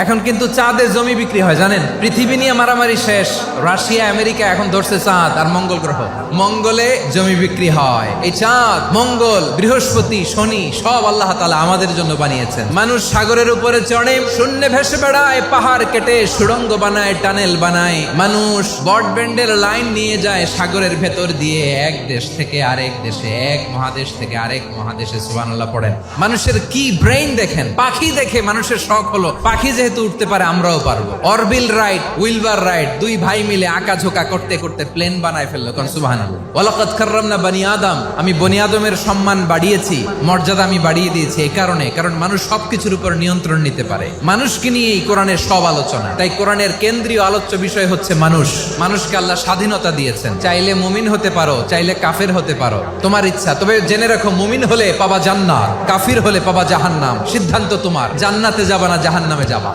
এখন কিন্তু চাঁদে জমি বিক্রি হয় জানেন, পৃথিবী নিয়ে মারামারি শেষ, রাশিয়া আমেরিকা এখন ধরছে চাঁদ আর মঙ্গল গ্রহ, মঙ্গলে জমি বিক্রি হয়। এই চাঁদ, মঙ্গল, বৃহস্পতি, শনি সব আল্লাহ তাআলা আমাদের জন্য বানিয়েছেন। মানুষ সাগরের উপরে চড়ে, শূন্যে ভেসে বেড়ায়, পাহাড় কেটে সুড়ঙ্গ বানায়, টানেল বানায়, মানুষ ব্রডব্যান্ডের লাইন নিয়ে যায় সাগরের ভেতর দিয়ে, এক দেশ থেকে আরেক দেশে, এক মহাদেশ থেকে আরেক মহাদেশে। সুবহানাল্লাহ পড়েন। মানুষের কি ব্রেইন দেখেন। পাখি দেখে মানুষের শখ হলো পাখি যেহেতু উঠতে পারে আমরাও পারবো। অরবিল রাইট, উইলবার রাইট, দুই ভাই মিলে আঁকাঝোঁকা করতে করতে প্লেন বানায় ফেললো। কারণ সুবহানাল্লাহ, ওয়ালাকাদ কাররামনা বানি আদম, আমি বনি আদমের সম্মান বাড়িয়েছি, মর্যাদা আমি বাড়িয়ে দিয়েছি এই কারণে, কারণ মানুষ সবকিছুর উপর নিয়ন্ত্রণ নিতে পারে। মানুষকে নিয়ে এই কোরআনের সব আলোচনা। তাই কোরআনের কেন্দ্রীয় আলোচ্য বিষয় হচ্ছে মানুষ। মানুষকে আল্লাহ স্বাধীনতা দিয়েছেন, চাইলে মুমিন হতে পারো, চাইলে কাফের হতে পারো, তোমার ইচ্ছা। তবে জেনে রাখো, মুমিন হলে পাবা জান্নাত, কাফির হলে পাবা জাহান্নাম। সিদ্ধান্ত তোমার, জান্নাতে যাবা না জাহান্নামে যাবা।